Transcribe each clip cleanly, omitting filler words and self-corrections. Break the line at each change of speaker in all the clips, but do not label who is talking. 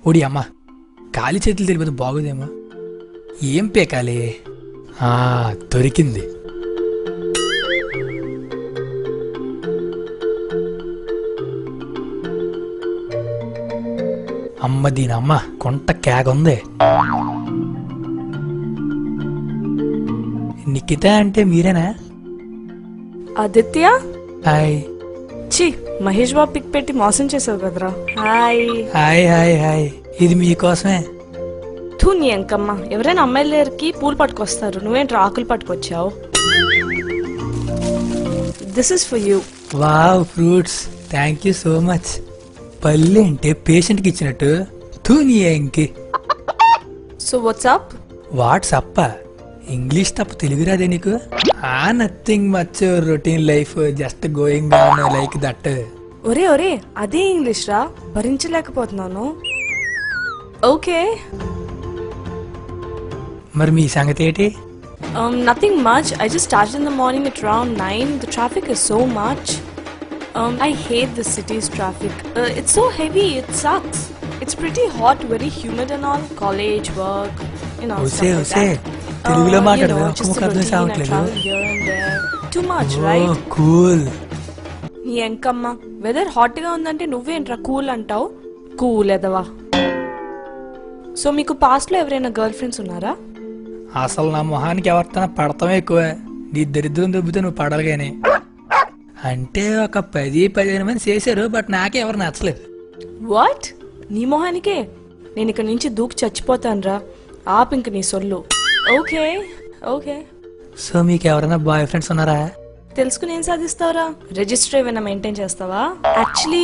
ఓడి అమ్మ, కాలి చేతులు తెలిపోతే బాగోదేమో. ఏం పేకాలి? దొరికింది. అమ్మ దీనమ్మ, కొంట కేకుంది. నిఖిత అంటే మీరేనా?
ఆదిత్య?
హాయ్.
చి, మహేష్ బాబు పిక్ పెట్టి మోసం చేసావు కదరా. Hi
hi hi hi. ఇది మీకోసమే.
తూ నీ అంకమ్మ, ఎవరైనా అమ్మాయిల దగ్గరికి పూలు పట్టుకొస్తారు, నువ్వేంటి ఆకులు పట్టుకొచ్చావు? This is for you.
Wow, fruits. Thank you so much. పల్లి అంటే పేషెంట్కి ఇచ్చినట్టు. తూ నీ ఇంకి.
So WhatsApp?
వాట్సప్? ఇంగ్లీష్ తప్ప తెలుగు రాదే నీకు? Nothing much, routine life, just going on like that.
ఒరే ఒరే, అదే ఇంగ్లీష్ రా, భరించలేకపోతున్నాను. ఓకే.
మరి మీ సంగతి ఏంటి?
Nothing much. I just started in the morning at around 9. The traffic is so much. I hate the city's traffic. It's so heavy. It sucks. It's pretty hot, very humid and all. College, work, stuff like that.
తెలుగులో మాట్లాడదు.
Just the routine. I travel here and there. Too much, right?
Cool.
నీ ఎంకమ్మ, weather hot గా ఉందంటే నువ్వేంట్రా cool అంటావు? Cool ఎదవా. So మీకు past లో ఎవరైనా గర్ల్ ఫ్రెండ్స్ ఉన్నారా?
అసలు నా మొహానికి ఎవరితో పడతామే ఎక్కువ. నీ దరిద్రం దొబ్బితే నువ్వు పడాలిగానే. అంటే ఒక 10-15 మంది చేశారు, బట్ నాకే ఎవరు నచ్చలేదు.
వాట్? నీ మొహానికే? నేను ఇక్కడ నుంచి దూకి చచ్చిపోతాను రా. ఆపు ఇంక నీ సొల్లు. Okay okay.
సో మీకు ఎవరైనా బాయ్ ఫ్రెండ్స్ ఉన్నారా?
తెలుసుకుని ఏం సాధిస్తావురా? రిజిస్టర్ ఏమైనా మెయింటైన్ చేస్తావా? Actually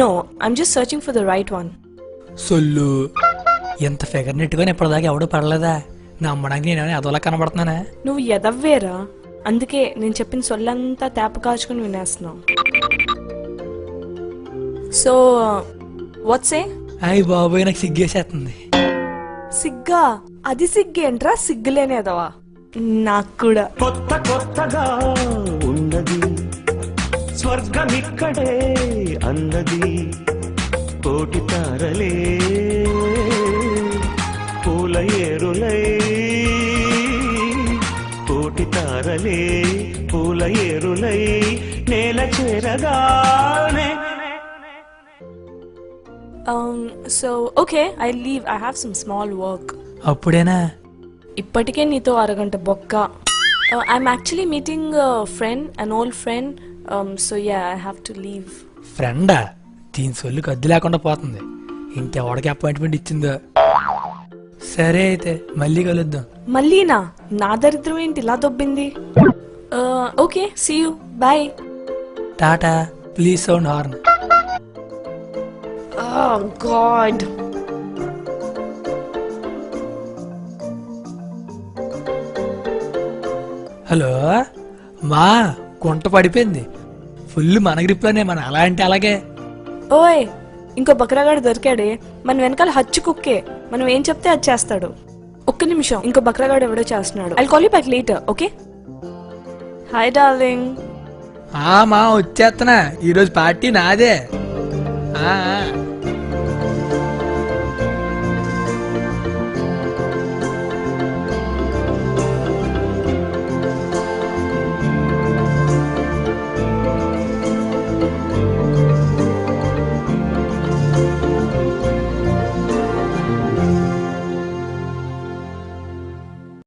no, I'm just searching for the right one.
సొల్లు. ఎంత ఫిగర్ నెట్టుగా ఇప్పటిదాకా ఎవడూ పడలేదా? నమ్మడానికి నేనే అదోలా కనబడుతున్నానా?
నువ్వు ఎదవ్వేరా, అందుకే నేను చెప్పిన సొల్లంతా తేప కాచుకుని వినేస్తున్నావు. సో వాట్సే?
అయ్యి బాబోయ్, నాకు సిగ్గేసేస్తుంది.
సిగ్గా? అది సిగ్గేంట్రా, సిగ్గులేనేదవా. నాకు కూడా.
కొత్త కొత్తగా ఉన్నది స్వర్గం ఇక్కడే అన్నది. కోటి తారలే పూల ఏరులై, కోటి తారలే పూల ఏరులై నేల చేరగానే.
So okay, I leave. I have some small work.
అప్పుడేనా?
ఇప్పటికే నీతో అరగంట బొక్క. I'm actually meeting friend, an old friend. So yeah, I have to leave.
ఫ్రెండా? దీని సొల్లుకి అద్దు లేకుండా పోతుంది. ఇంకెవడికి అపాయింట్మెంట్ ఇచ్చిందో. సరే అయితే మళ్ళీ కలుద్దాం.
మళ్ళీనా? నా దరిద్రం ఏంటి ఇలా దొబ్బింది? Okay, see you, bye.
Tata. Please sound horn.
Oh God.
Hello మా, గుంట పడిపోయింది. ఫుల్ మన గ్రిప్లోనే. మన అలా అంటే అలాగే.
ఓయ్, ఇంకో బక్రాగాడు దొరికాడే. మన వెనకాల హచ్చు కుక్కే. మనం ఏం చెప్తే అది చేస్తాడు. ఒక్క నిమిషం, ఇంకో బక్రాగాడు ఎవడో చేస్తున్నాడు. I'll call you back later, okay? Hi darling.
మా వచ్చేస్తున్నా. ఈరోజు పార్టీ నాదే.